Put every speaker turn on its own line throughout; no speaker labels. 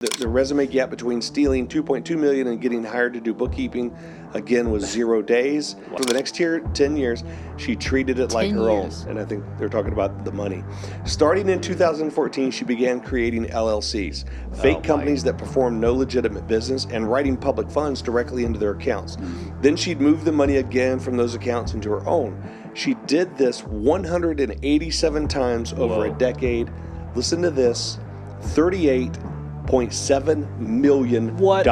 The resume gap between stealing $2.2 million and getting hired to do bookkeeping, again, was 0 days. For the next 10 years, she treated it like her own. And I think they're talking about the money. Starting in 2014, she began creating LLCs, fake companies that perform no legitimate business, and writing public funds directly into their accounts. Then she'd move the money again from those accounts into her own. She did this 187 times over a decade. Listen to this, $38.7 million.
What?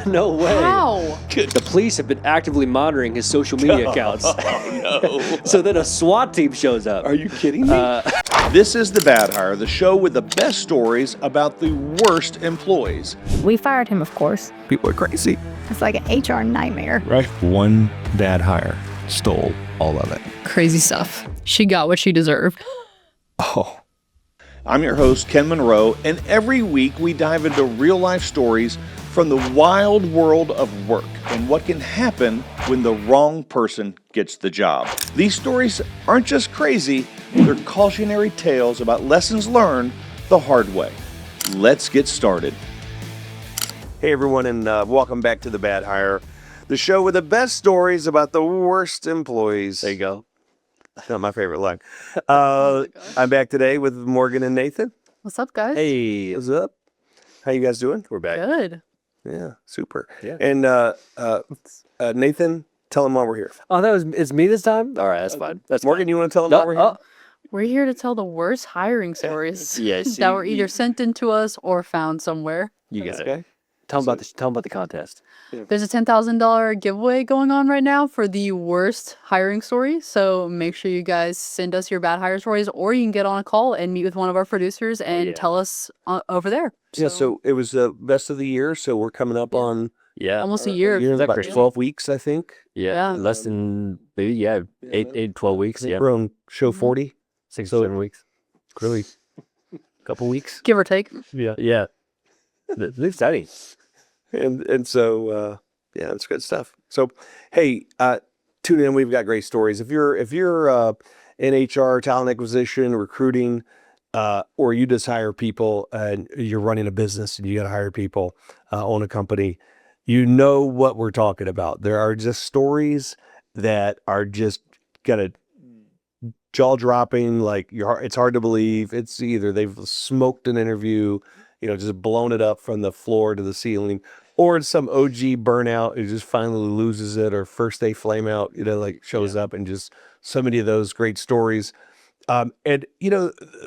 No way.
How?
The police have been actively monitoring his social media accounts.
Oh, no.
So then a SWAT team shows up.
Are you kidding me? This is The Bad Hire, the show with the best stories about the worst employees.
We fired him, of course.
People are crazy.
It's like an HR nightmare.
Right? One bad hire stole all of it.
Crazy stuff. She got what she deserved.
Oh. I'm your host, Ken Monroe, and every week we dive into real-life stories from the wild world of work and what can happen when the wrong person gets the job. These stories aren't just crazy, they're cautionary tales about lessons learned the hard way. Let's get started. Hey everyone, and welcome back to The Bad Hire, the show with the best stories about the worst employees.
There you go.
Not my favorite line. I'm back today with Morgan and Nathan.
What's up, guys?
Hey,
What's up? How you guys doing?
we're back.
Good.
Yeah, super.
Yeah.
And Nathan, tell them why we're here.
Oh, it's me this time? All right, that's fine. That's
Morgan, you want to tell them
No,
why we're here?
We're here to tell the worst hiring stories
Yes,
that were either sent in to us or found somewhere.
you got it.
Okay.
Tell them about the contest.
There's a $10,000 giveaway going on right now for the worst hiring story. So make sure you guys send us your bad hire stories, or you can get on a call and meet with one of our producers and tell us over there.
Yeah, so it was the best of the year, so we're coming up on
Yeah.
Almost a year.
Is that
about
crazy?
12 weeks, I think.
Yeah.
Yeah.
Less than maybe 12 weeks. Yeah.
We're on show 40.
6
So-
7 weeks.
Really, couple weeks.
Give or take.
Yeah. Yeah. It's exciting.
And so yeah, it's good stuff. So hey, tune in. We've got great stories. If you're in HR, talent acquisition, recruiting, or you just hire people and you're running a business and you got to hire people, own a company, you know what we're talking about. There are just stories that are just gonna jaw dropping. Like it's hard to believe. It's either they've smoked an interview, just blown it up from the floor to the ceiling, or it's some OG burnout who just finally loses it, or first day flame out, shows up, and just so many of those great stories. And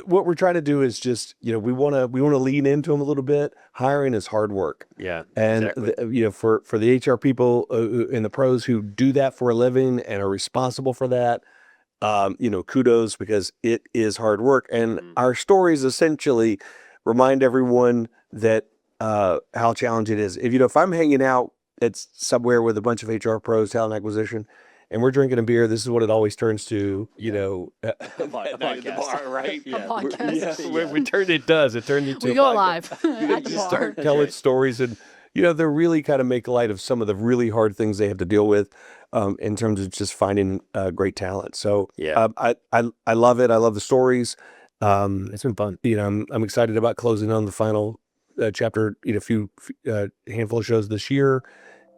what we're trying to do is just, we want to lean into them a little bit. Hiring is hard work.
Yeah.
And
exactly.
for the HR people and the pros who do that for a living and are responsible for that, kudos, because it is hard work. And our stories essentially remind everyone that how challenging it is. If I'm hanging out at somewhere with a bunch of HR pros, talent acquisition, and we're drinking a beer, this is what it always turns to. At night at the bar, right?
A podcast.
It does. It turned into
We
a
go
podcast.
live at the
Just
bar.
start telling stories, and they really kind of make light of some of the really hard things they have to deal with in terms of just finding great talent. So
Yeah.
I love it. I love the stories.
It's been fun.
I'm excited about closing on the final chapter. A few handful of shows this year,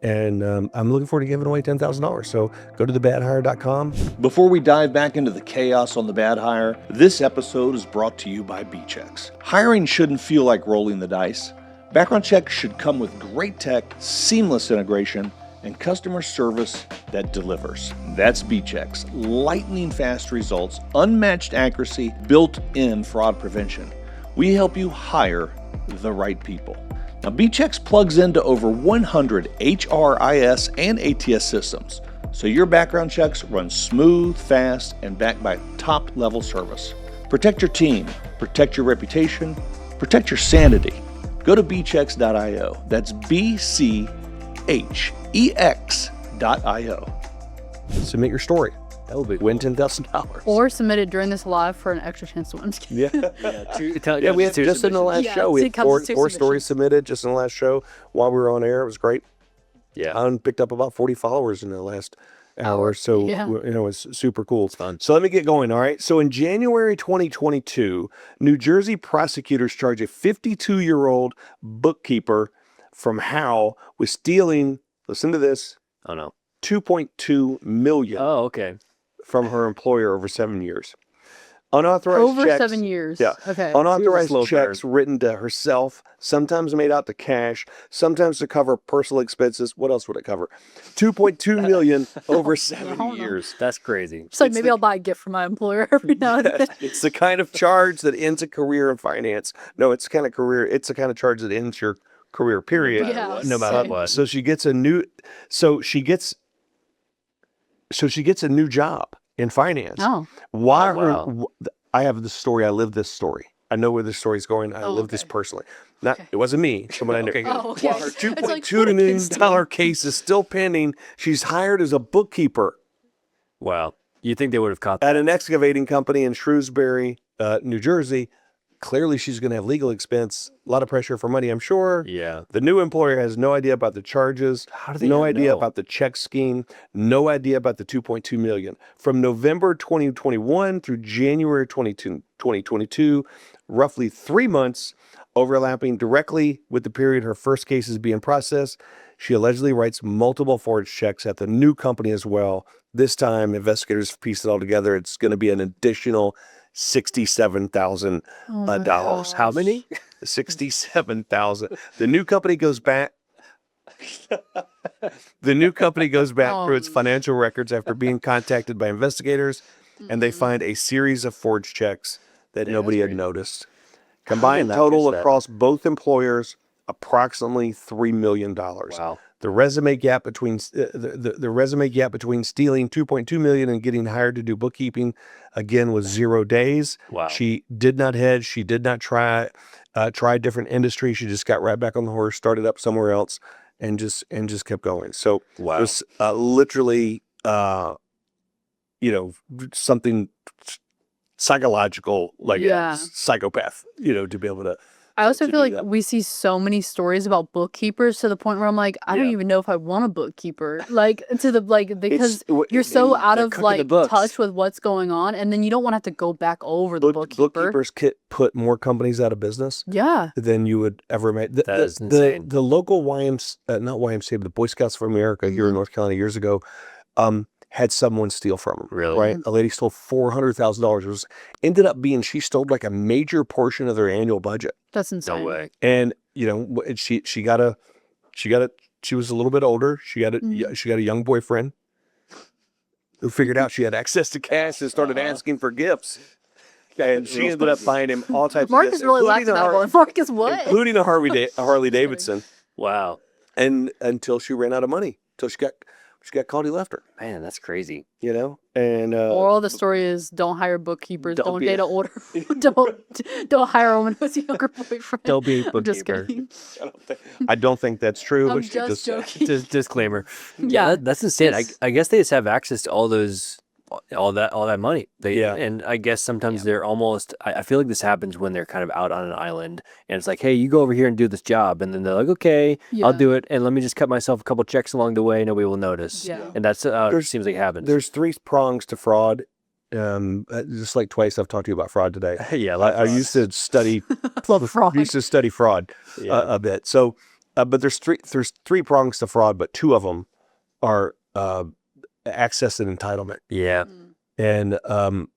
and I'm looking forward to giving away $10,000. So go to thebadhire.com. Before we dive back into the chaos on The Bad Hire, this episode is brought to you by BChex. Hiring shouldn't feel like rolling the dice. Background checks should come with great tech, seamless integration, and customer service that delivers. That's BChex. Lightning fast results, unmatched accuracy, built-in fraud prevention. We help you hire the right people. Now, BChex plugs into over 100 HRIS and ATS systems, so your background checks run smooth, fast, and backed by top-level service. Protect your team, protect your reputation, protect your sanity. Go to BChex.io. That's BChex.io. Submit your story.
That will be
Win $10,000.
Or submit it during this live for an extra chance to win. I'm just kidding.
Yeah, we had just in the last
Yeah,
show. We
it
had
comes to
four
two
stories submitted just in the last show while we were on air. It was great.
Yeah.
I picked up about 40 followers in the last hour. So,
Yeah.
it's super cool.
It's fun.
So let me get going. All right. So in January 2022, New Jersey prosecutors charge a 52-year-old bookkeeper from Howe with stealing, listen to this,
Oh no.
$2.2 million
Oh, okay.
from her employer over 7 years. Unauthorized
Over
checks.
7 years.
Yeah.
Okay.
Unauthorized
slow
checks written to herself, sometimes made out to cash, sometimes to cover personal expenses. What else would it cover? $2.2 million over 7 years.
That's crazy.
It's like
It's
maybe
the-
I'll buy a gift from my employer every now and then.
It's the kind of charge that ends a career in finance. No, it's the kind of charge that ends your career, period.
Yeah,
No matter
same.
what.
So she gets a new job in finance.
Oh.
Why
Oh, wow.
I have this story. I live this story. I know where this story's going. I live this
okay.
personally. Not
Okay.
it wasn't me. Someone I knew.
Okay, good.
Oh, okay.
While her
It's
$2.2
like, what a
million
kid's
dollar case is still pending, she's hired as a bookkeeper
Wow. You think they would have caught
at
that?
an excavating company in Shrewsbury, New Jersey. Clearly, she's going to have legal expense, a lot of pressure for money, I'm sure.
Yeah.
The new employer has no idea about the charges,
How do they
no
not
idea
know?
about the check scheme, no idea about the $2.2 million. From November 2021 through January 2022, roughly 3 months overlapping directly with the period her first case is being processed, she allegedly writes multiple forged checks at the new company as well. This time, investigators pieced it all together. It's going to be an additional $67,000.
Oh my
Dollars.
How
gosh.
many?
67,000. The new company goes back. The new company goes back through its financial records after being contacted by investigators, and they find a series of forged checks that nobody had noticed. Combined
not
total
catch that?
across both employers, approximately $3 million.
Wow.
The resume gap between the resume gap between stealing $2.2 million and getting hired to do bookkeeping again was 0 days.
Wow.
She did not hedge. She did not try a different industry. She just got right back on the horse, started up somewhere else, and just kept going. So
Wow.
it was literally something psychological, like
Yeah.
psychopath, to be able to.
I also
to
feel
do
like
that.
we see so many stories about bookkeepers to the point where I'm like, I don't
Yeah.
even know if I want a bookkeeper. Like because
It's-
you're so out
they're
of
cooking the
like
books.
touch with what's going on, and then you don't want to have to go back over the bookkeeper.
Bookkeepers put more companies out of business
Yeah.
than you would ever make.
That is insane.
The local not YMCA, but the Boy Scouts of America here in North Carolina years ago, had someone steal from them.
Really?
Right? A lady stole $400,000. Ended up being she stole like a major portion of their annual budget.
That's insane.
No way.
And she was a little bit older. She got a young boyfriend who figured out she had access to cash and started asking for gifts. And she ended up buying him all types
Mark
of gifts,
is really
including
laughing
a
at
Har-
that one. Mark is what?
including a Harley Davidson.
Wow.
And until she ran out of money, until she got caught, he left her.
Man, that's crazy.
And
Moral of the story is don't hire bookkeepers.
Don't
Don't
be
date an older. don't hire a woman with a younger boyfriend.
Don't be a
I'm just
bookkeeper.
kidding.
I don't think that's true.
I'm
but she
just joking.
Disclaimer.
Yeah.
That's insane.
It's-
I guess they just have access to all that money.
Yeah.
And I guess sometimes they're almost, I feel like this happens when they're kind of out on an island and it's like, hey, you go over here and do this job. And then they're like, okay, I'll
Yeah.
do it. And let me just cut myself a couple checks along the way. Nobody will notice.
Yeah.
And that's how it
There's-
seems like it happens.
There's 3 prongs to fraud. Just like twice I've talked to you about fraud today.
yeah.
I used to study
Fraud.
used to study fraud a bit. So, but there's three prongs to fraud, but 2 of them are access and entitlement.
Yeah.
And the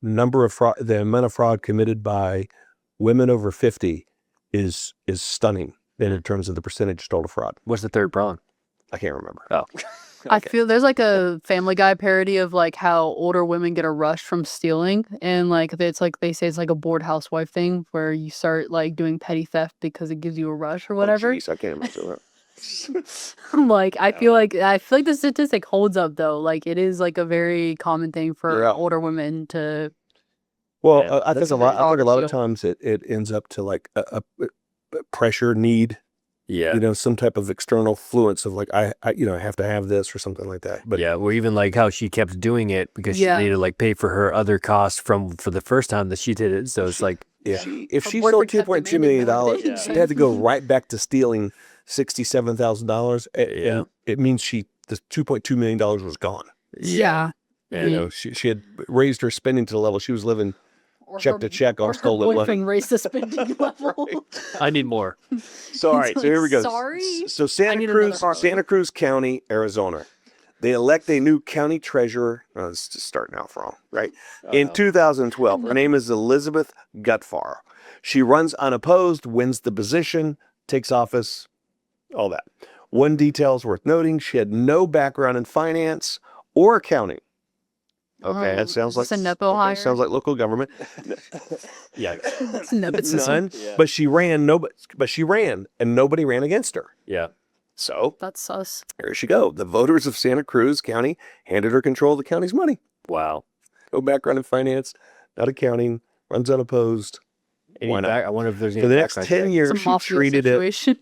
the amount of fraud committed by women over 50 is stunning in terms of the percentage total fraud.
What's the third prong?
I can't remember.
Oh,
I feel there's like a Family Guy parody of like how older women get a rush from stealing, and like it's like they say it's like a bored housewife thing where you start like doing petty theft because it gives you a rush or whatever.
Oh, jeez, I can't imagine that.
Like I feel like the statistic holds up though. Like it is like a very common thing for
Yeah.
older women to.
Well,
Yeah,
I think
that's
a lot. I think a lot of
Steal.
times it ends up to like a pressure need.
yeah.
Some type of external influence of like I have to have this or something like that. But
Yeah, or even like how she kept doing it because
Yeah.
she needed to like pay for her other costs for the first time that she did it. So it's like,
yeah, if
Her
she
boyfriend
sold
kept
$2.2 million,
demanding more
she had to go right back to stealing $67,000.
Yeah.
it means the $2.2 million was gone.
Yeah.
You know, she had raised her spending to the level she was living check to check on stolen money.
Boyfriend raised the spending level.
I need more.
So all right, so here we go.
Sorry?
So
I need another Harley.
Santa Cruz County, Arizona. They elect a new county treasurer. Oh, this is starting out wrong, right? In 2012, her name is Elizabeth Gutfar. She runs unopposed, wins the position, takes office, all that. One detail is worth noting: she had no background in finance or accounting. Okay, that sounds like
a nepo hire.
sounds like local government. Yeah,
It's nepotism.
none. But she ran. But she ran, and nobody ran against her.
Yeah.
So
That's sus.
here she go. The voters of Santa Cruz County handed her control of the county's money.
Wow.
No background in finance, not accounting, runs unopposed. Why not?
I wonder if there's any
For the next
background
10
check.
years,
It's a
she
mafia
treated
situation.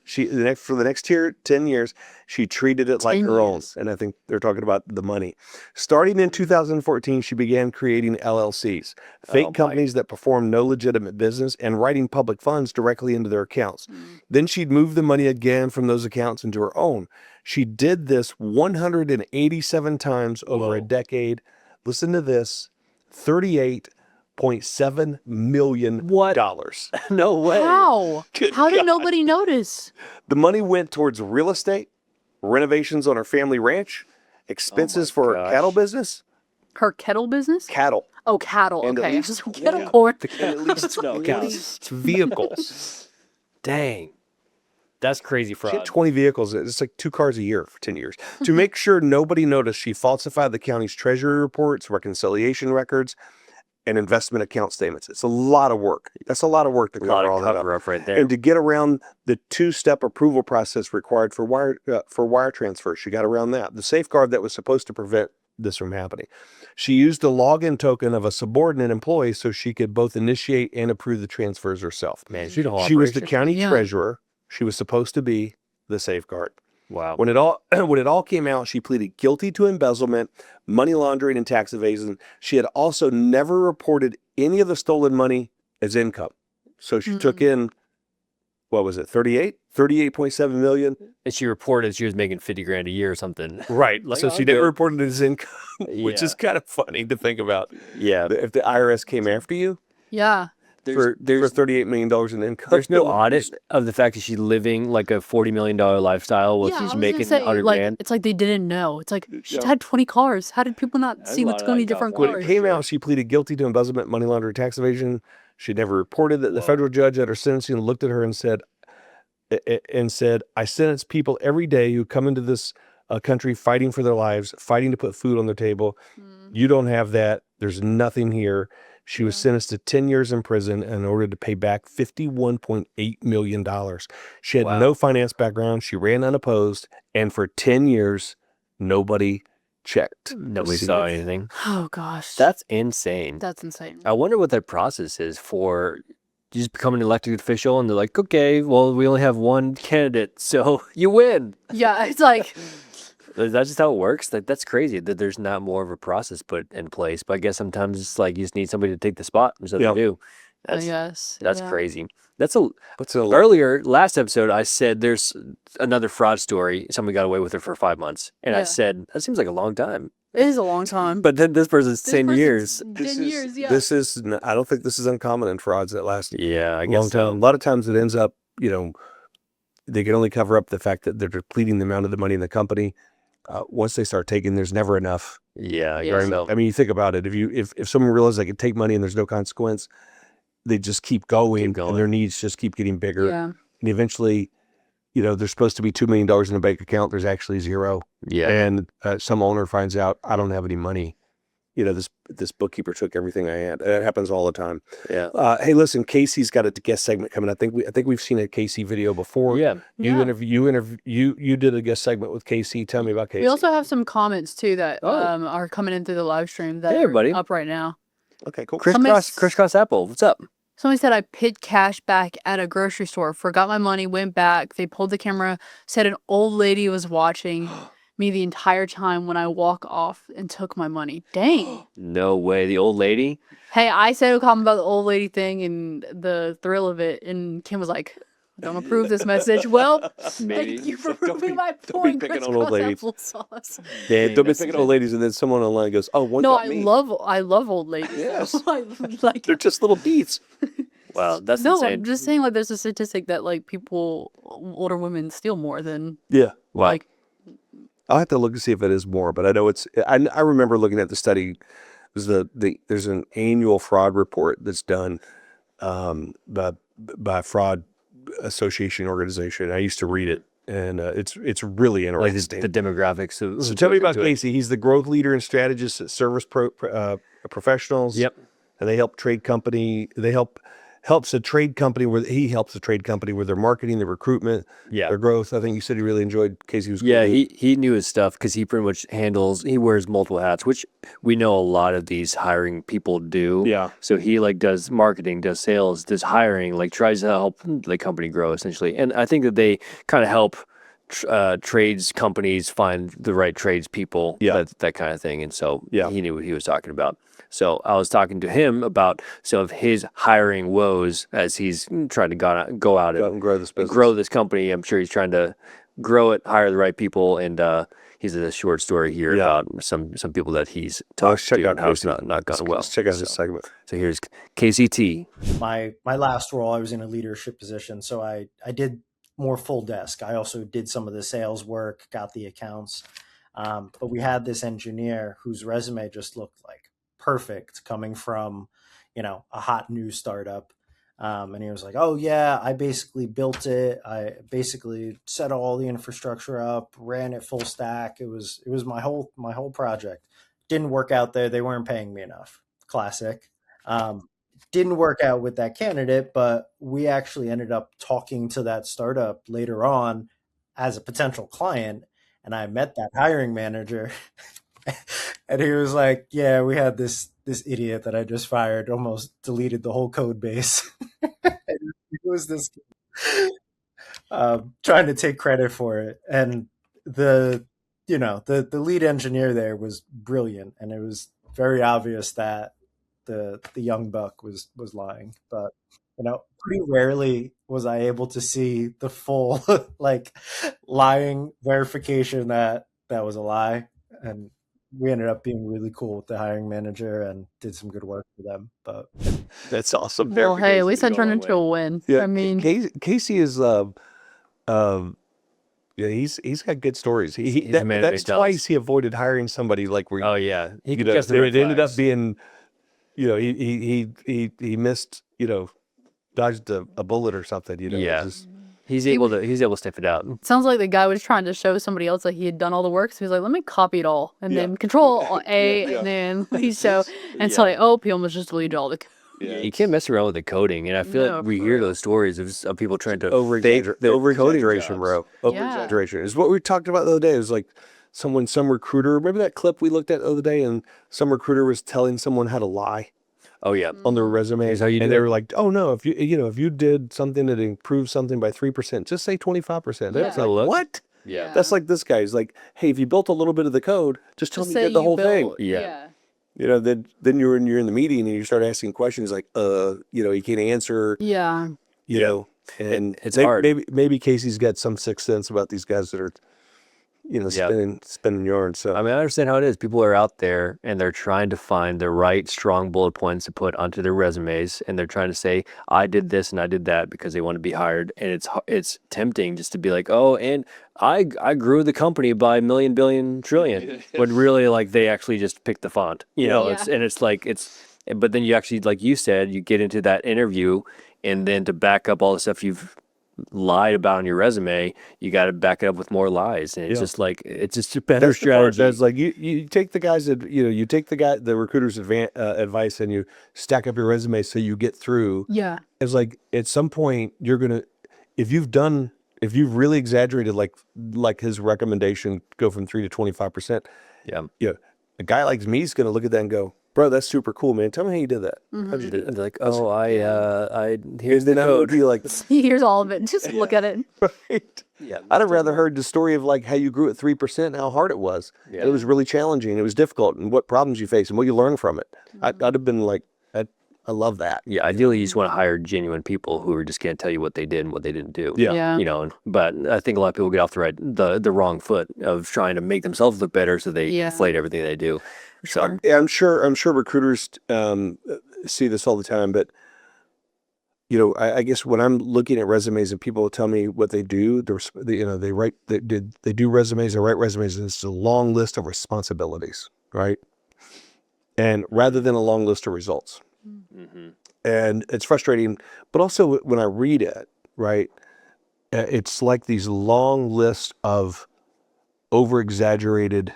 for the next 10 years, she treated it like
10
her own.
years.
And I think they're talking about the money. Starting in 2014, she began creating LLCs, fake companies that perform no legitimate business, and writing public funds directly into their accounts. Then she'd move the money again from those accounts into her own. She did this 187 times over a decade. Listen to this, $38.7 million.
What? No way.
How?
Good
How did
God.
nobody notice?
The money went towards real estate, renovations on her family ranch, expenses for her cattle business.
Her kettle business?
Cattle.
Oh, cattle.
And at
Okay.
least-
Kettle corn.
And at least
No,
20 vehicles.
Dang. That's crazy
She
fraud.
had 20 vehicles. It's like 2 cars a year for 10 years. To make sure nobody noticed, she falsified the county's treasury reports, reconciliation records, and investment account statements. It's a lot of work. That's a lot of work to
A lot
cover all
of
that
cover
up.
up right there.
And to get around the 2-step approval process required for wire transfers, she got around that. The safeguard that was supposed to prevent this from happening. She used a login token of a subordinate employee so she could both initiate and approve the transfers herself.
Man, she's a whole
She was the
operation.
county
Yeah.
treasurer. She was supposed to be the safeguard.
Wow.
When it all came out, she pleaded guilty to embezzlement, money laundering, and tax evasion. She had also never reported any of the stolen money as income. So she took in, what was it, 38.7 million?
And she reported she was making 50 grand a year or something.
Right.
Like,
so
oh,
she never
good.
reported it as income, which is kind of funny to think about.
Yeah.
If the IRS came after you
Yeah.
for $38 million in income.
There's no audit of the fact that she's living like a $40 million lifestyle while
Yeah, I
she's
was gonna
making
say,
100
like,
grand.
it's like they didn't know. It's like she
Yeah.
had 20 cars. How did people not
That's
see
a
what's
lot of
going to
that
different
When
cars?
it came out, she pleaded guilty to embezzlement, money laundering, tax evasion. She never reported that. The federal judge at her sentencing looked at her and said, I sentence people every day who come into this country fighting for their lives, fighting to put food on their table. You don't have that. There's nothing here. She was sentenced to 10 years in prison and in order to pay back $51.8 million. She had no finance background. She ran unopposed. And for 10 years, nobody checked.
Nobody
See
saw
if-
anything.
Oh, gosh.
That's insane.
That's insane.
I wonder what that process is for. You just become an elected official and they're like, okay, well, we only have one candidate, so you win.
Yeah, it's like,
Is that just how it works? Like, that's crazy that there's not more of a process put in place. But I guess sometimes it's like you just need somebody to take the spot. There's nothing
Yeah.
to do.
I
That's
guess.
that's
yeah.
crazy. That's a
What's a
earlier last episode. I said there's another fraud story. Somebody got away with it for 5 months, and I
Yeah.
said that seems like a long time.
It is a long time.
But then this person's
This
10
person's
years.
10 years, yeah.
This is, I don't think this is uncommon in frauds that last
Yeah, I
a
guess
long time. A lot of times it ends up, they can only cover up the fact that they're depleting the amount of the money in the company. Once they start taking, there's never enough.
Yeah, I
Yeah.
guess so.
I mean, you think about it. If someone realizes they can take money and there's no consequence, they just keep going,
going.
and their needs just keep getting bigger.
Yeah.
And eventually, there's supposed to be $2 million in a bank account. There's actually zero.
Yeah.
And some owner finds out, I don't have any money. This bookkeeper took everything I had. It happens all the time.
Yeah.
Hey, listen, Casey's got a guest segment coming. I think we've seen a Casey video before.
Yeah.
You did a guest segment with Casey. Tell me about Casey.
We also have some comments, too, that
Oh.
are coming in through the live stream that
Hey,
are
everybody.
up right now.
Okay, cool.
Crisscross Apple. What's up?
Somebody said I paid cash back at a grocery store, forgot my money, went back. They pulled the camera, said an old lady was watching me the entire time when I walk off and took my money. Dang.
No way. The old lady.
Hey, I said a comment about the old lady thing and the thrill of it, and Kim was like, don't approve this message. Well,
Maybe.
thank you for
Don't
proving
be-
my
don't be
point.
picking on
Crisscross
old ladies.
applesauce.
Yeah,
Don't be picking old ladies, and then someone online goes, "Oh, one
No,
got me."
I love old ladies.
Yes.
I like.
They're just little beats.
Wow, that's
No,
insane.
I'm just saying like there's a statistic that like older women steal more than
Yeah.
Wow.
like.
I'll have to look and see if it is more, but I know it's. I remember looking at the study. It was there's an annual fraud report that's done by Fraud Association organization. I used to read it, and it's really
Like
interesting.
the demographics. Of,
So tell me about
into it.
Casey. He's the growth leader and strategist at Service Professionals.
Yep.
And they help trade company. They helps a trade company where he helps a trade company with their marketing, their recruitment,
Yeah.
their growth. I think you said he really enjoyed Casey. Was
Yeah,
cool.
he knew his stuff because he pretty much he wears multiple hats, which we know a lot of these hiring people do.
Yeah.
So he like does marketing, does sales, does hiring, like tries to help the company grow essentially. And I think that they kind of help trades companies find the right trades people,
Yeah.
that kind of thing. And so
Yeah.
he knew what he was talking about. So I was talking to him about some of his hiring woes as he's trying to go out
Go out
and
and grow this business.
grow this company. I'm sure he's trying to grow it, hire the right people, and he's a short story here
Yeah.
about some people that he's
Let's
talked
check
to
out
and how it's
Casey.
not gone well.
Let's check out his
So,
segment.
so here's KCT.
My last role, I was in a leadership position, so I did more full desk. I also did some of the sales work, got the accounts, but we had this engineer whose resume just looked like perfect, coming from a hot new startup. And he was like, "Oh yeah, I basically built it. I basically set all the infrastructure up, ran it full stack. It was my whole project. Didn't work out there. They weren't paying me enough. Classic. Didn't work out with that candidate, but we actually ended up talking to that startup later on as a potential client, and I met that hiring manager." And he was like, "Yeah, we had this idiot that I just fired, almost deleted the whole code base." It was this trying to take credit for it, and the lead engineer there was brilliant, and it was very obvious that the young buck was lying. But pretty rarely was I able to see the full like lying verification that was a lie. And we ended up being really cool with the hiring manager and did some good work for them. But
That's awesome.
Well, hey, at least I
go a
turned
long
into a win.
Yeah,
I mean,
Casey is yeah, he's got good stories.
He's a man of
That's
many talents.
twice he avoided hiring somebody like where
Oh yeah, he
you know,
gets the red
it ended up
flags.
being, he missed, dodged a bullet or something.
Yeah.
just-
He's able to sniff it out.
sounds like the guy was trying to show somebody else that he had done all the work. So he was like, "Let me copy it all," and then Control A, and then he show and tell you, "Oh, he almost just deleted all the."
Yeah, you can't mess around with the coding, and I feel
No,
like we
for
hear
real.
those stories of people trying to
over
fake their coding
exaggeration,
jobs.
bro. Over
Yeah.
exaggeration is what we talked about the other day. It was like some recruiter. Remember that clip we looked at the other day, and some recruiter was telling someone how to lie
Oh yeah,
on their resume.
Here's how you
and
do
they
it.
were like, "Oh no, if you did something that improved something by 3%, just say 25%." That's
Yeah.
like,
Look.
what?
yeah,
That's like this guy's like, "Hey, if you built a little bit of the code, just tell
Just
me you
say
did the
you
whole thing."
built-
Yeah.
Then you're in the meeting and you start asking questions like, you can't answer,
Yeah.
you know, and
It's hard.
Maybe Casey's got some sixth sense about these guys that are, spinning yarns. So
I mean, I understand how it is. People are out there and they're trying to find the right strong bullet points to put onto their resumes, and they're trying to say, "I did this and I did that," because they want to be hired. And it's tempting just to be like, "Oh, and I grew the company by million, billion, trillion," when really like they actually just picked the font. But then you actually, like you said, you get into that interview, and then to back up all the stuff you've lied about on your resume, you got to back it up with more lies, and it's just like it's just a better
that's the part.
strategy.
That's like you take the guys that you take the recruiter's advice and you stack up your resume so you get through.
Yeah.
It's like at some point you're gonna, if you've really exaggerated like his recommendation, go from 3 to 25%.
Yeah.
A guy like me is gonna look at that and go, "Bro, that's super cool, man. Tell me how you did that." How'd you do
They're
that?
like, "Oh, I here's the
Then I would
code."
be like,
Here's all of it. Just look at it.
right.
Yeah,
I'd have rather heard the story of like how you grew at 3%, how hard it was.
Yeah.
It was really challenging. It was difficult, and what problems you faced and what you learned from it. I'd have been like, I love that.
Yeah, ideally, you just want to hire genuine people who are just going to tell you what they did and what they didn't do.
Yeah.
You know, but I think a lot of people get off the wrong foot of trying to make themselves look better, so they inflate everything they do. So
I'm sure recruiters see this all the time, but you know, I guess when I'm looking at resumes and people tell me what they do, you know, they do resumes, they write resumes, and it's a long list of responsibilities, right? And rather than a long list of results.
mm-hmm.
And it's frustrating, but also when I read it, right, it's like these long lists of over-exaggerated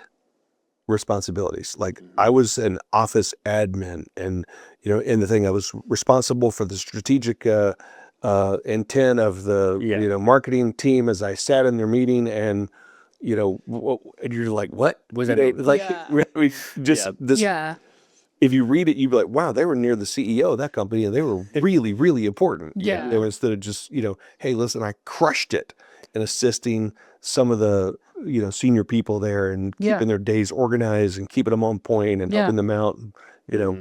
responsibilities. Like I was an office admin, and you know, in the thing I was responsible for the strategic intent of the you know, marketing team as I sat in their meeting, and you know, and you're like, what was that? Like, we just this. If you read it, you'd be like, wow, they were near the CEO of that company, and they were really, really important.
Yeah.
You know, instead of just, you know, hey, listen, I crushed it in assisting some of the, you know, senior people there and keeping their days organized and keeping them on point and helping them out. And, you know,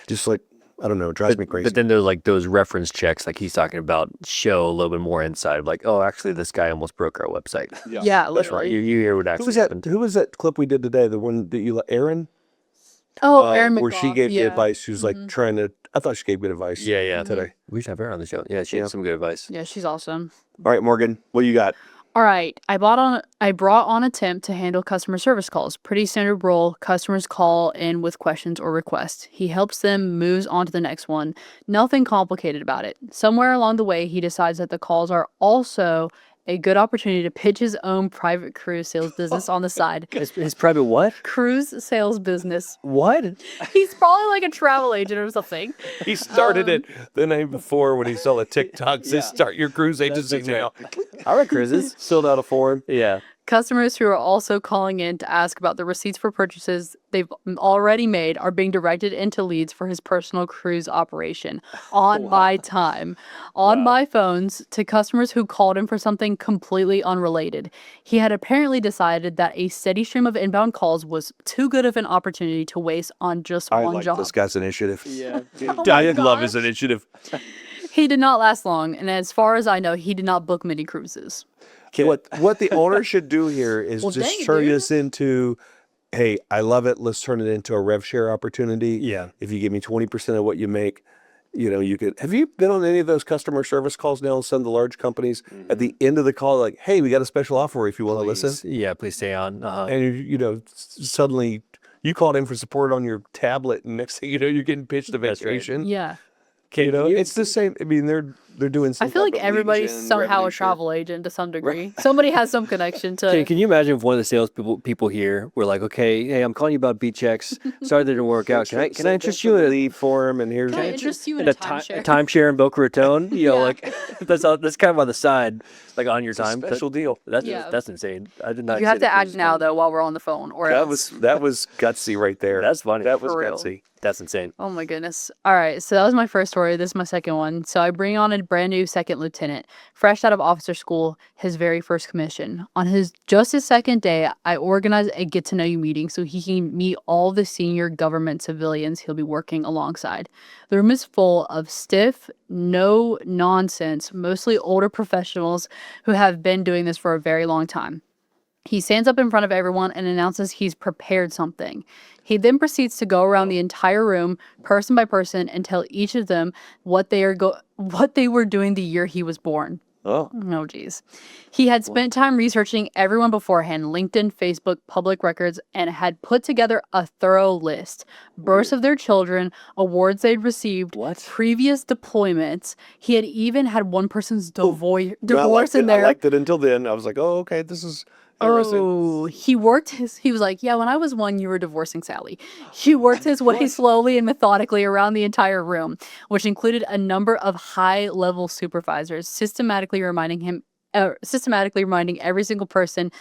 just like, I don't know, it drives me crazy.
But then there's like those reference checks, like he's talking about, show a little bit more insight. Like, oh, actually, this guy almost broke our website.
Yeah,
That's right. You hear what actually happened.
Who was that clip we did today? The one that you, Erin?
Oh, Erin
where she
McGough,
gave the advice. She was like trying to, I thought she gave good advice. Today.
We should have her on the show. Yeah, she had some good advice.
Yeah, she's awesome.
All right, Morgan, what you got?
All right, I brought on a temp to handle customer service calls. Pretty standard role. Customers call in with questions or requests. He helps them, moves on to the next one. Nothing complicated about it. Somewhere along the way, he decides that the calls are also a good opportunity to pitch his own private cruise sales business on the side.
His private what?
Cruise sales business.
What?
He's probably like a travel agent or something.
He started it the night before when he saw the TikTok says start your cruise agency now.
I like cruises.
Filled out a form.
Yeah.
Customers who are also calling in to ask about the receipts for purchases they've already made are being directed into leads for his personal cruise operation on my time, on my phones, to customers who called him for something completely unrelated. He had apparently decided that a steady stream of inbound calls was too good of an opportunity to waste on just one job.
This guy's initiative.
Yeah.
I love his initiative.
He did not last long, and as far as I know, he did not book many cruises.
What the owner should do here is
Well, dang
just
it,
turn
dude.
this into, hey, I love it. Let's turn it into a rev share opportunity.
Yeah.
If you give me 20% of what you make, you know, you could. Have you been on any of those customer service calls now? Some of the large companies at the end of the call, like, hey, we got a special offer if you want to listen.
Yeah, please stay on.
And you know, suddenly you called in for support on your tablet, and next thing you know, you're getting pitched a
That's right.
vacation.
Yeah.
You know, it's the same. I mean, they're doing. Some
I feel like
type of lead
everybody's
gen,
somehow
revenue
a
share.
travel agent to some degree. Somebody has some connection to.
Can you imagine if one of the salespeople here were like, okay, hey, I'm calling you about BChex. Sorry that didn't work out. Can I interest you in a
lead form? And here's
Can I interest you in
a
a timeshare?
timeshare in Boca Raton? You know,
Yeah.
like that's kind of on the side, like on your time.
special deal.
That's insane. I did not.
You have to act now though while we're on the phone, or else.
That was gutsy right there.
That's funny.
That was
For real.
gutsy.
That's insane.
Oh my goodness. All right, so that was my first story. This is my second one. So I bring on a brand new second lieutenant, fresh out of officer school, his very first commission. On his second day, I organize a get to know you meeting so he can meet all the senior government civilians he'll be working alongside. The room is full of stiff, no nonsense, mostly older professionals who have been doing this for a very long time. He stands up in front of everyone and announces he's prepared something. He then proceeds to go around the entire room, person by person, and tell each of them what they were doing the year he was born.
Oh,
Oh, geez. He had spent time researching everyone beforehand, LinkedIn, Facebook, public records, and had put together a thorough list. Births of their children, awards they'd received, previous deployments. He had even had one person's divorce in there.
I liked it until then. I was like, oh, okay, this is interesting.
Oh, he was like, yeah, when I was one, you were divorcing Sally. He worked his way slowly and methodically around the entire room, which included a number of high-level supervisors, systematically reminding every single person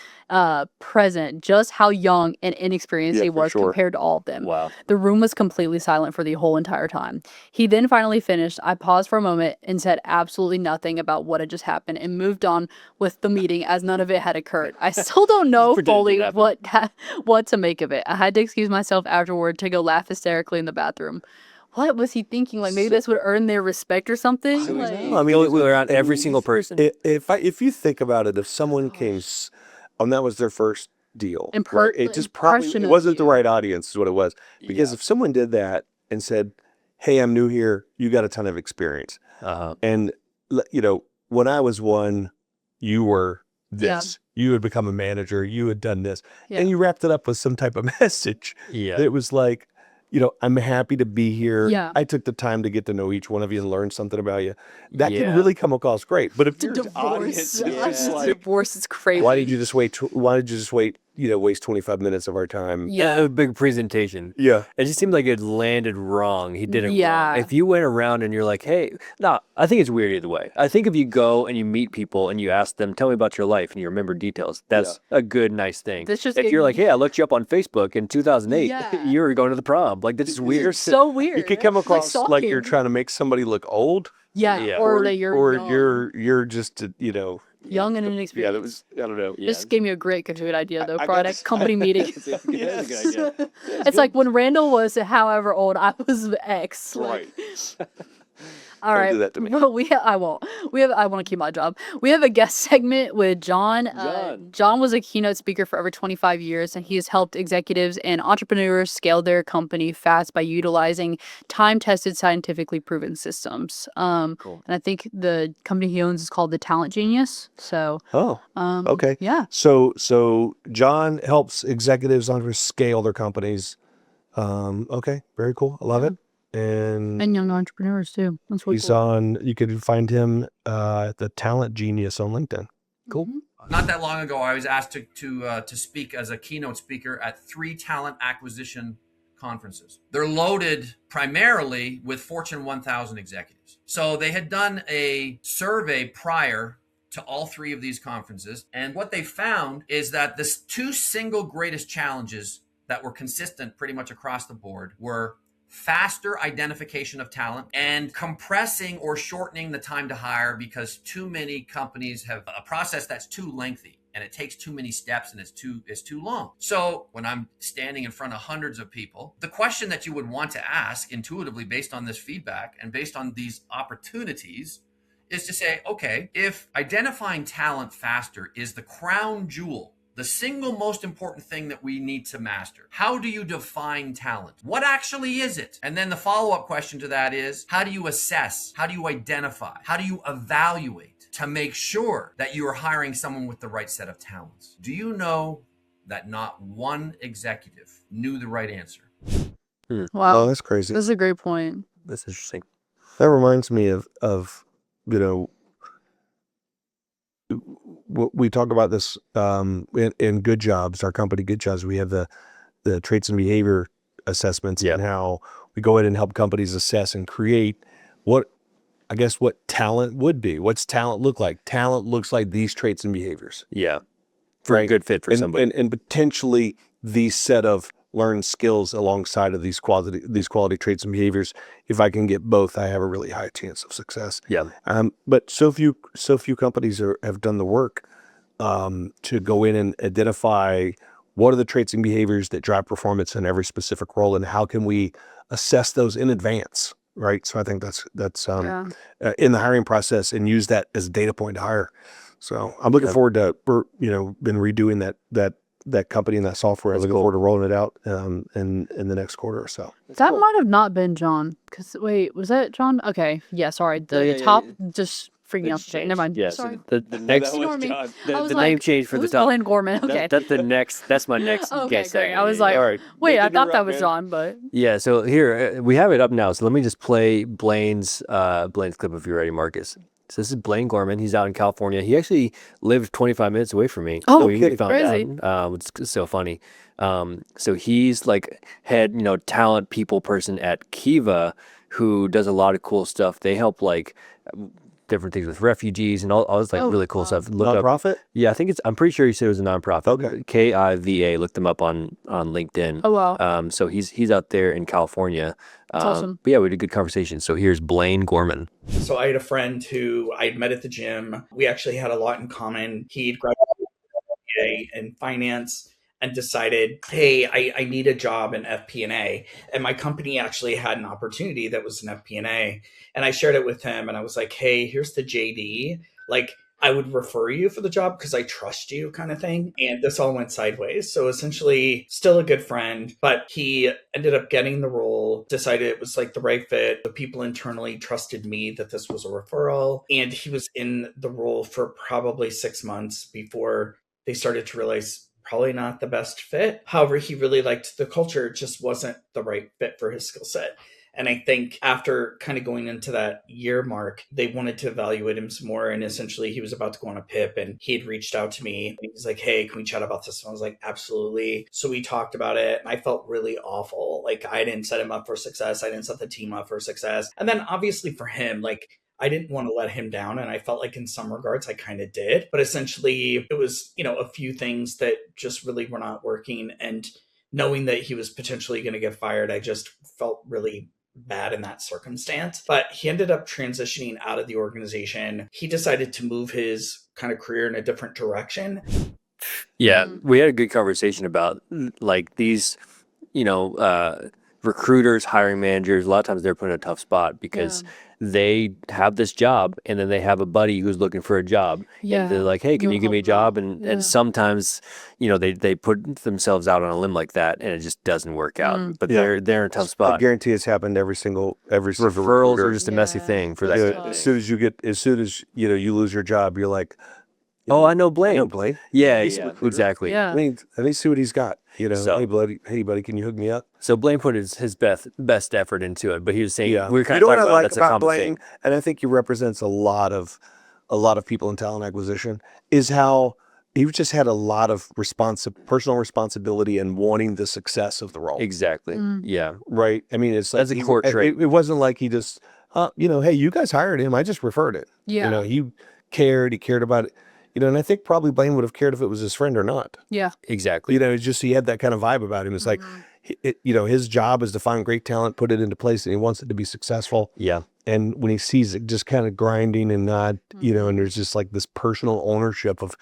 present just how young and inexperienced he was compared to all of them.
Wow.
The room was completely silent for the whole entire time. He then finally finished. I paused for a moment and said absolutely nothing about what had just happened and moved on with the meeting as none of it had occurred. I still don't know fully what to make of it. I had to excuse myself afterward to go laugh hysterically in the bathroom. what was he thinking? Like maybe this would earn their respect or something. Like,
I mean,
Go around every single person.
If you think about it, if someone came, and that was their first deal, right? It just probably
impression
it
of
wasn't the
you.
right audience, is what it was. Because if someone did that and said, "Hey, I'm new here. You got a ton of experience," and when I was one, you were this. You had become a manager. You had done this, and you wrapped it up with some type of message.
Yeah.
That was like, I'm happy to be here.
Yeah.
I took the time to get to know each one of you and learn something about you. That can really come across great. But if your audience is just like,
divorce is crazy.
why did you just wait? Waste 25 minutes of our time?
Yeah, a big presentation.
Yeah.
It just seemed like it landed wrong. He did it
Yeah.
wrong. If you went around and you're like, hey, no, I think it's weird either way. I think if you go and you meet people and you ask them, tell me about your life, and you remember details, that's a good, nice thing.
That's just
if you're like, hey, I looked you up on Facebook in 2008,
Yeah.
you were going to the prom. Like, that's just weird.
So weird.
You could come across like you're
stalking.
trying to make somebody look old.
Yeah. Or that you're young.
you're just
Young and
Yeah,
inexperienced.
that was, I don't know.
This gave me a great good idea though.
I
For our
gotta
next
say-
company meeting.
That's a good idea.
It's like when Randall was however old, I was X. Like, all
Don't
right.
do that to me.
Well, I won't. I want to keep my job. We have a guest segment with John. John was a keynote speaker for over 25 years, and he has helped executives and entrepreneurs scale their company fast by utilizing time-tested, scientifically proven systems.
Cool.
And I think the company he owns is called The Talent Genius. So,
Okay.
yeah.
So John helps executives on scale their companies. Okay, very cool. I love it. And
young entrepreneurs too. That's really
he's
cool.
on. You could find him at the Talent Genius on LinkedIn. Cool.
Not that long ago, I was asked to speak as a keynote speaker at 3 talent acquisition conferences. They're loaded primarily with Fortune 1000 executives. So they had done a survey prior to all 3 of these conferences. And what they found is that the 2 single greatest challenges that were consistent pretty much across the board were faster identification of talent and compressing or shortening the time to hire, because too many companies have a process that's too lengthy and it takes too many steps and it's too long. So when I'm standing in front of hundreds of people, the question that you would want to ask intuitively based on this feedback and based on these opportunities is to say, okay, if identifying talent faster is the crown jewel, the single most important thing that we need to master, how do you define talent? What actually is it? And then the follow-up question to that is, how do you assess? How do you identify? How do you evaluate to make sure that you are hiring someone with the right set of talents? Do you know that not one executive knew the right answer?
Wow.
Oh, that's crazy.
That's a great point.
That's interesting.
That reminds me of we talk about this in Good Jobs, our company Good Jobs. We have the traits and behavior assessments and how we go in and help companies assess and create what talent would be. What's talent look like? Talent looks like these traits and behaviors.
Yeah. For a good fit for somebody.
And potentially these set of learned skills alongside of these quality traits and behaviors. If I can get both, I have a really high chance of success.
Yeah.
But so few companies have done the work to go in and identify what are the traits and behaviors that drive performance in every specific role, and how can we assess those in advance, right? So I think that's in the hiring process, and use that as a data point to hire. So I'm looking forward to been redoing that company and that software. I'm looking forward to rolling it out in the next quarter or so.
That might have not been John. Because wait, was that John? Okay, yeah. Sorry, the top just freaking out. Never mind.
Yeah,
Sorry.
so the next
Ignore me. I was
the
like,
name change for the
who's
top.
Glenn Gorman? Okay.
That's my next
Okay,
guess.
great. I was like,
all right.
wait, I thought that was John, but
Yeah, so here we have it up now. So let me just play Blaine's clip if you're ready, Marcus. So this is Blaine Gorman. He's out in California. He actually lived 25 minutes away from me.
Oh,
we found
crazy.
out. It's so funny. So he's like head, talent people person at Kiva, who does a lot of cool stuff. They help like different things with refugees and all this really cool stuff. Look up.
Nonprofit?
Yeah, I'm pretty sure he said it was a nonprofit.
Okay.
KIVA. Look them up on LinkedIn.
Oh, wow.
So he's out there in California.
That's awesome.
But yeah, we had a good conversation. So here's Blaine Gorman.
So I had a friend who I'd met at the gym. We actually had a lot in common. He'd graduated in finance. and decided, hey, I need a job in FP&A. And my company actually had an opportunity that was in FP&A. And I shared it with him and I was like, hey, here's the JD. Like, I would refer you for the job because I trust you, kind of thing. And this all went sideways. So essentially, still a good friend, but he ended up getting the role, decided it was like the right fit. The people internally trusted me that this was a referral. And he was in the role for probably 6 months before they started to realize probably not the best fit. However, he really liked the culture. It just wasn't the right fit for his skill set. And I think after kind of going into that year mark, they wanted to evaluate him some more. And essentially, he was about to go on a PIP and he had reached out to me. And he was like, hey, can we chat about this? And I was like, absolutely. So we talked about it. And I felt really awful. Like, I didn't set him up for success. I didn't set the team up for success. And then obviously for him, like, I didn't want to let him down. And I felt like in some regards, I kind of did. But essentially, it was, a few things that just really were not working. And knowing that he was potentially going to get fired, I just felt really bad in that circumstance. But he ended up transitioning out of the organization. He decided to move his kind of career in a different direction.
Yeah, we had a good conversation about like these, recruiters, hiring managers. A lot of times they're put in a tough spot because they have this job and then they have a buddy who's looking for a job.
Yeah.
And they're like, hey, can you give me a job? And
Yeah.
and sometimes, they put themselves out on a limb like that and it just doesn't work out. But they're in a tough
I
spot.
guarantee it's happened every single
Referrals
recruiter.
are just a messy thing for that.
You know,
kind of
as
thing.
soon as you lose your job, you're like,
Oh, I know Blaine.
I know Blaine.
Yeah,
He's a
yeah,
recruiter.
exactly.
Yeah.
Let me see what he's got.
So-
Hey buddy, can you hook me up?
So Blaine put his best effort into it, but he was saying we were kind
You know
of
what I
talking about
like
that's a
about
common
Blaine,
thing.
and I think he represents a lot of people in talent acquisition, is how he just had a lot of personal responsibility and wanting the success of the role.
Exactly. Yeah.
Right. I mean, it's like
That's a core trait.
It wasn't like he just, hey, you guys hired him. I just referred it.
Yeah.
He cared about it. And I think probably Blaine would have cared if it was his friend or not.
Yeah.
Exactly.
It's just he had that kind of vibe about him. It's like, his job is to find great talent, put it into place, and he wants it to be successful.
Yeah.
And when he sees it just kind of grinding and not, and there's just like this personal ownership of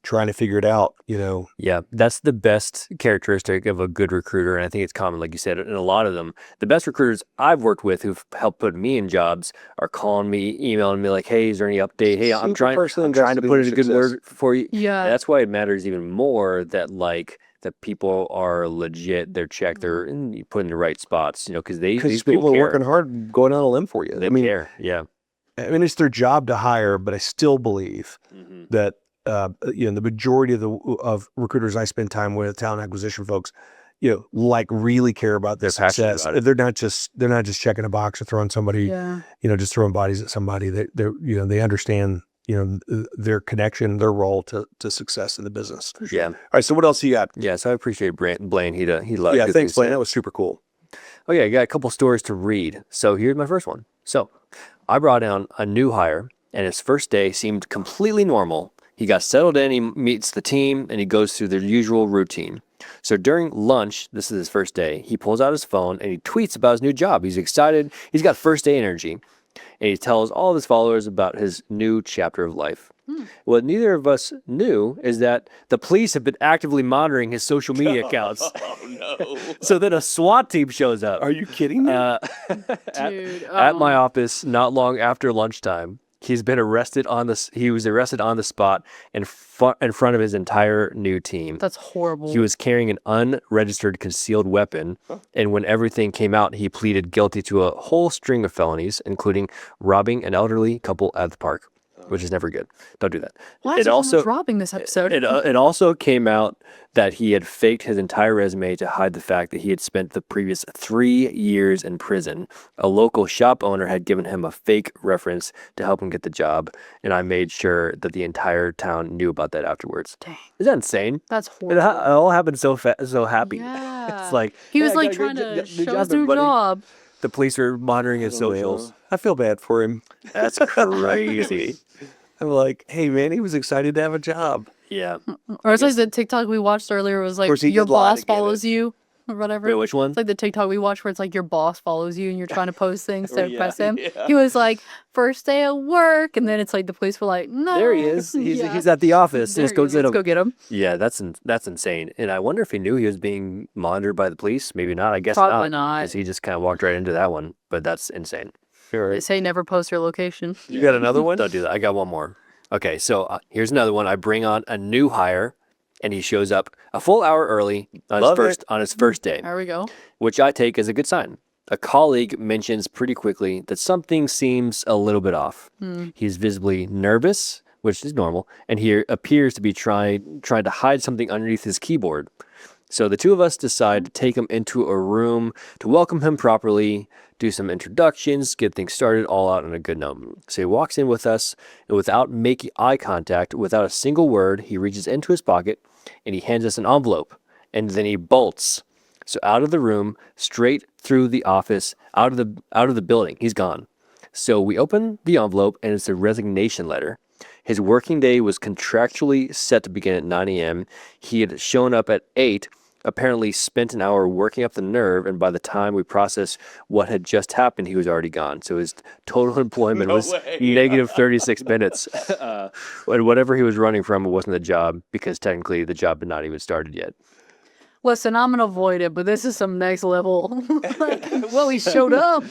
trying to figure it out,
Yeah, that's the best characteristic of a good recruiter. And I think it's common, like you said, in a lot of them. The best recruiters I've worked with who've helped put me in jobs are calling me, emailing me like, hey, is there any update? Hey, I'm trying to put in a good word for you.
Yeah.
And that's why it matters even more that that people are legit, they're checked, they're put in the right spots, because these
people are
care.
working hard, going on a limb for you.
They care. Yeah.
I mean, it's their job to hire, but I still believe that the majority of recruiters I spend time with, talent acquisition folks, really care about their success. They're not just checking a box or throwing somebody, just throwing bodies at somebody. They understand, their connection, their role to success in the business.
Yeah.
All right. So what else you got?
Yeah. So I appreciate Blaine. He loved.
Yeah. Thanks, Blaine. That was super cool.
Oh yeah, I got a couple stories to read. So here's my first one. So I brought down a new hire, and his first day seemed completely normal. He got settled in, he meets the team, and he goes through their usual routine. So during lunch, this is his first day, he pulls out his phone and he tweets about his new job. He's excited. He's got first day energy. And he tells all of his followers about his new chapter of life. What neither of us knew is that the police have been actively monitoring his social media accounts.
Oh, no.
So then a SWAT team shows up.
Are you kidding me?
Dude.
At my office not long after lunchtime. He was arrested on the spot in front of his entire new team.
That's horrible.
He was carrying an unregistered concealed weapon, and when everything came out, he pleaded guilty to a whole string of felonies, including robbing an elderly couple at the park, which is never good. Don't do that.
Why is so much robbing this episode?
It also came out that he had faked his entire resume to hide the fact that he had spent the previous 3 years in prison. A local shop owner had given him a fake reference to help him get the job, and I made sure that the entire town knew about that afterwards.
Dang.
Is that insane?
That's
It
horrible.
all happened so happy.
Yeah.
It's like
He was
"Hey, I
like
got a
trying
good
to show
job,
his new
everybody."
job.
The police are monitoring his socials.
I feel bad for him.
That's crazy.
I'm like, hey man, he was excited to have a job.
Yeah.
Or it's like the TikTok we watched earlier was like,
course, he
your
did lie
boss
to get
follows you. or whatever.
Wait, which one?
It's like the TikTok we watch where it's like your boss follows you and you're trying to post things to
Yeah,
impress him.
yeah.
He was like, first day of work, and then it's like the police were like, no.
There he is.
Yeah.
He's at the office.
There
Let's go
he is.
get
Let's
him.
go get him.
Yeah, that's insane. And I wonder if he knew he was being monitored by the police. Maybe not. I guess
Probably not.
because he just kind of walked right into that one. But that's insane.
They say never post your location.
You got another one?
Don't do that. I got one more. Okay, so here's another one. I bring on a new hire, and he shows up a full hour early on his first day,
There we go.
which I take as a good sign. A colleague mentions pretty quickly that something seems a little bit off. He's visibly nervous, which is normal, and he appears to be trying to hide something underneath his keyboard. So the two of us decide to take him into a room to welcome him properly, do some introductions, get things started, all out on a good note. So he walks in with us, and without making eye contact, without a single word, he reaches into his pocket and he hands us an envelope, and then he bolts. So out of the room, straight through the office, out of the building. He's gone. So we open the envelope, and it's a resignation letter. His working day was contractually set to begin at 9 a.m. He had shown up at 8, apparently spent an hour working up the nerve, and by the time we processed what had just happened, he was already gone. So his total employment was negative 36 minutes. And whatever he was running from, it wasn't the job, because technically the job had not even started yet.
Listen, I'm gonna avoid it, but this is some next level. Well, he showed up.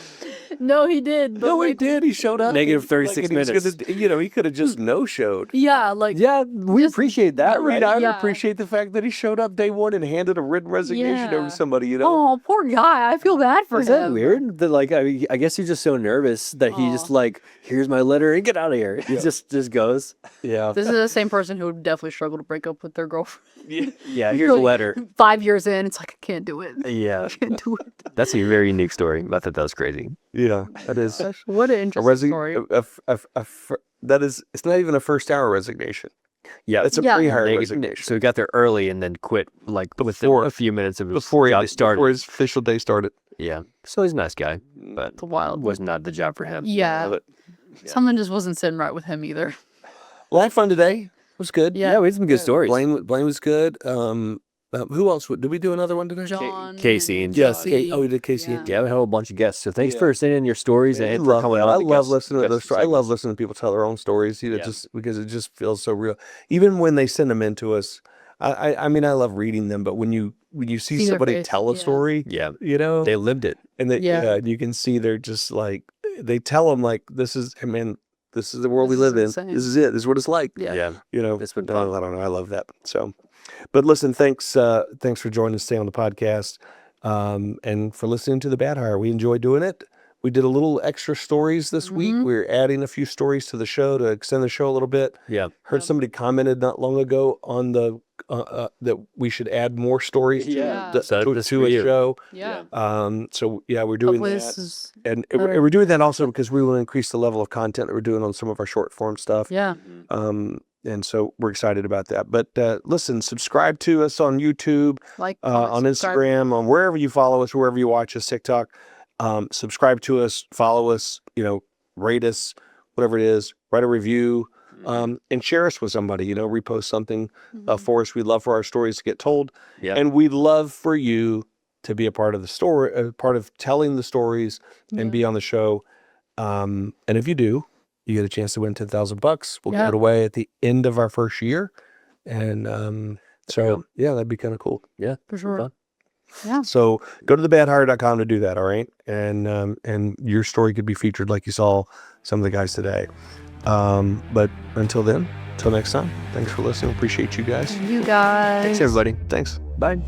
No, he did. But
No, he did. He showed up.
Negative 36
and he was
minutes.
gonna- he could have just no-showed.
Yeah, like
Yeah, we appreciate that,
I mean,
right?
I would
Yeah.
appreciate the fact that he showed up day one and handed a written resignation over
Yeah.
to somebody, you know?
oh, poor guy. I feel bad for
Is
him.
that weird? That like I guess he's just so nervous that he just like, here's my letter and get out of here. He just goes.
Yeah.
This is the same person who would definitely struggle to break up with their girlfriend.
Yeah, here's a letter.
5 years in, it's like I can't do it.
Yeah,
I can't do it.
that's a very unique story. I thought that was crazy.
Yeah, that is a
What an interesting story.
that is. It's not even a first hour resignation.
Yeah,
It's a
Yeah.
pre-hire
They-
resignation.
so he got there early and then quit like within
Before-
a few minutes of his
before
job started.
before his official day started.
Yeah, so he's a nice guy, but
It's wild.
was not the job for him.
Yeah.
But-
Something just wasn't sitting right with him either.
Well, I had fun today. It was good.
Yeah.
Yeah, we had some good stories.
Blaine was good. Who else? Did we do another one today?
John.
Casey and
Yes.
Casey.
Oh, we did Casey.
Yeah.
Yeah, we had a whole bunch of guests. So thanks
Yeah.
for sending in your stories and for coming on.
I
the
love
guest-
listening to
guest
those stories. I love
segments.
listening to people tell their own stories. You know,
Yeah.
just because it just feels so real. Even when they send them in to us, I mean, I love reading them. But when you see
See their
somebody
face,
tell a
yeah.
story,
Yeah,
you know,
they lived it.
and they,
Yeah.
you can see they're just like they tell them like this is. I mean, this is the world
This
we
is
live in.
insane.
This is it. This is what it's like.
Yeah.
Yeah,
You know,
It's been
I
fun.
don't know. I love that. So, but listen, thanks for joining us today on the podcast, and for listening to the Bad Hire. We enjoy doing it. We did a little extra stories this week. We're adding a few stories to the show to extend the show a little bit.
Yeah.
Heard somebody commented not long ago on the that we should add more stories
Yeah.
to,
So
to,
this
to
for
a
you.
show.
Yeah.
So yeah, we're doing
Hopefully
that.
this is
And
better.
we're doing that also because we will increase the level of content that we're doing on some of our short form stuff.
yeah.
And so we're excited about that. But listen, subscribe to us on YouTube,
Like
on
comment, subscribe.
Instagram, on wherever you follow us, wherever you watch us, TikTok. Subscribe to us, follow us, rate us, whatever it is, write a review, and share us with somebody, repost something for us. We'd love for our stories to get told.
Yeah.
And we'd love for you to be a part of the story, part of telling the stories and be on the show. And if you do, you get a chance to win $10,000. We'll give
Yeah.
it away at the end of our first year. And so, yeah, that'd be kind of cool.
Yeah,
For sure.
fun.
Yeah.
So go to thebadhire.com to do that. All right. And your story could be featured like you saw some of the guys today. But until then, until next time, thanks for listening. Appreciate you guys.
You guys.
Thanks, everybody.
Thanks.
Bye.